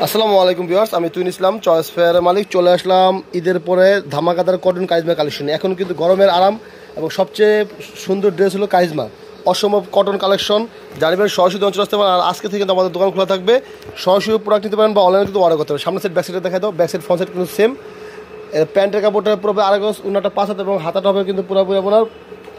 আসসালামু আলাইকুম ভিউয়ার্স, আমি তুইন ইসলাম চয়েস ফেয়ারের মালিক। চলে আসলাম ঈদের পরে ধামাকাদার কটন কারিজমা কালেকশন। এখন কিন্তু গরমের আরাম এবং সবচেয়ে সুন্দর ড্রেস হলো কারিজমা, অসম্ভব কটন কালেকশন। জানিবেন সরাসরি অঞ্চল আসতে পারেন। আর আজকে থেকে কিন্তু আমাদের দোকান খোলা থাকবে, সরাসরি প্রোডাক্ট নিতে পারেন বা অনলাইনে কিন্তু অর্ডার করতে পারেন। সামনে সেট ব্যাক সাইডে দেখা দাও, ব্যাক সাইড ফ্রন্ট সাইড কিন্তু সেম। প্যান্টের কাপড়টা পুরো আড়াই গজ, উনাটা 5 হাত এবং হাতাটা হবে কিন্তু পুরোপুরি আপনার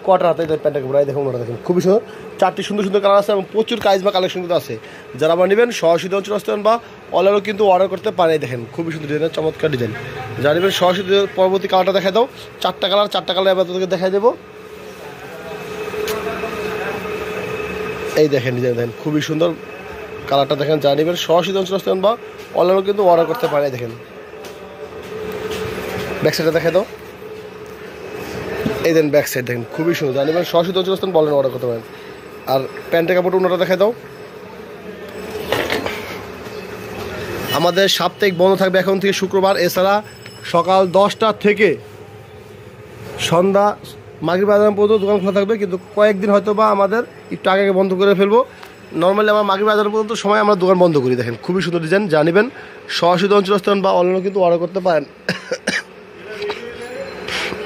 কোয়ার্টার হাতে। প্যান্টের কাপড় দেখুন, ওনারা দেখুন খুবই সুন্দর, 4টি সুন্দর সুন্দর কালার আছে এবং প্রচুর কারিজমা কালেকশন কিন্তু আছে। যারা আবার নেবেন সরাসরি অঞ্চল আসতে পারেন বা অনলাইনেও কিন্তু অর্ডার করতে পারেন। দেখেন খুবই সুন্দর ডিজাইন, চমৎকার ডিজাইন। যারা নেবেন সরাসরি পরবর্তী কালারটা দেখা দাও, 4টা কালার এবার তোদেরকে দেখাই দেবো। এই দেখেন ডিজাইন, দেখেন খুবই সুন্দর কালারটা দেখেন। যারা নেবেন সরাসরি অঞ্চল আসতে পারেন বা অনলাইনেও কিন্তু অর্ডার করতে পারেন। দেখেন ব্যাক সাইডটা দেখা দাও, এই দেন ব্যাক সাইড দেখেন খুবই সুন্দর। জানি মানে সরাসরি অঞ্চল আসতেন বলেন অর্ডার করতে পারেন। আর প্যান্টের কাপড় ওনারা দেখা দাও। আমাদের সাপ্তাহিক বন্ধ থাকবে এখন থেকে শুক্রবার, এছাড়া সকাল 10টা থেকে সন্ধ্যা মাগরিব আজান পর্যন্ত দোকান খোলা থাকবে। কিন্তু কয়েকদিন হয়তো বা আমাদের একটু আগে বন্ধ করে ফেলবো। নর্মালি আমার মাগরিব আজান পর্যন্ত সময় আমরা দোকান বন্ধ করি। দেখেন খুবই সুন্দর ডিজাইন। জানিবেন সরাসরি অঞ্চল আসতেন বা অনলাইনে কিন্তু অর্ডার করতে পারেন।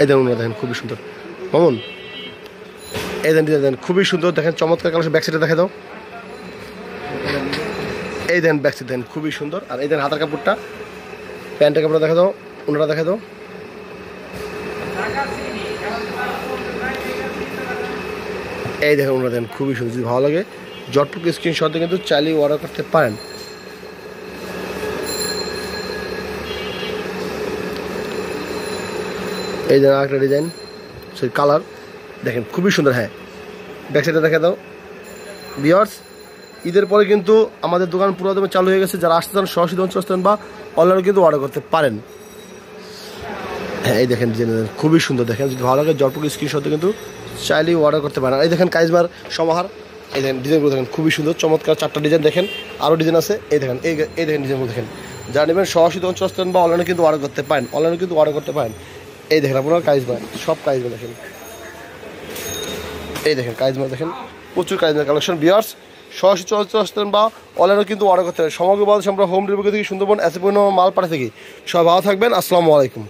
এই দেখুন ওনারা দেখেন খুবই সুন্দর মামুন, এই দেন ডিজাইন খুবই সুন্দর। দেখেন চমৎকার কালার। ব্যাক সাইডে দেখা দাও, এই দেন ব্যাক সাইড দেখেন খুবই সুন্দর। আর এই দেন হাতার কাপড়টা, প্যান্টের কাপড়টা দেখা দাও, ওনারা দেখা দাও। এই দেখেন ওনারা দেখেন খুবই সুন্দর। যদি ভালো লাগে জটটুকু স্ক্রিনশট দিয়ে কিন্তু চাইলেই অর্ডার করতে পারেন। এই দেখেন আরেকটা ডিজাইন, সেই কালার দেখেন খুবই সুন্দর। হ্যাঁ ব্যাক সাইডে দেখা দাও। ভিউয়ার্স ঈদের পরে কিন্তু আমাদের দোকান পুরো চালু হয়ে গেছে। যারা আসতে চান সরাসরি অঞ্চল আসতেন বা অনলাইনে কিন্তু অর্ডার করতে পারেন। হ্যাঁ এই দেখেন ডিজাইন খুবই সুন্দর। দেখেন যদি ভালো লাগে জটপুর স্ক্রিনশটে কিন্তু চাইলেই অর্ডার করতে পারেন। এই দেখেন কারিজমার সমাহার, এই দেখেন ডিজাইনগুলো দেখেন খুবই সুন্দর, চমৎকার 4টা ডিজাইন। দেখেন আরও ডিজাইন আছে, এই দেখেন এই দেখেন ডিজাইনগুলো দেখেন। যারা নেবেন সরাসরি অঞ্চল আসতেন বা অনলাইনে কিন্তু অর্ডার করতে পারেন, অনলাইনে কিন্তু অর্ডার করতে পারেন। এই দেখেন আপনার কারিজমা, সব কারিজমা দেখেন। এই দেখেন কারিজমা দেখেন, প্রচুর কারিজমা কালেকশন। ভিউয়ার্স সরাসরি চলতে আসতেন বা অনলাইনে কিন্তু অর্ডার করতে পারেন। সমগ্র বাংলাদেশে আমরা হোম ডেলিভারি থেকে সুন্দরবন এসে পণ্য মাল পাঠাতে থাকি। সবাই ভালো থাকবেন। আসসালামু আলাইকুম।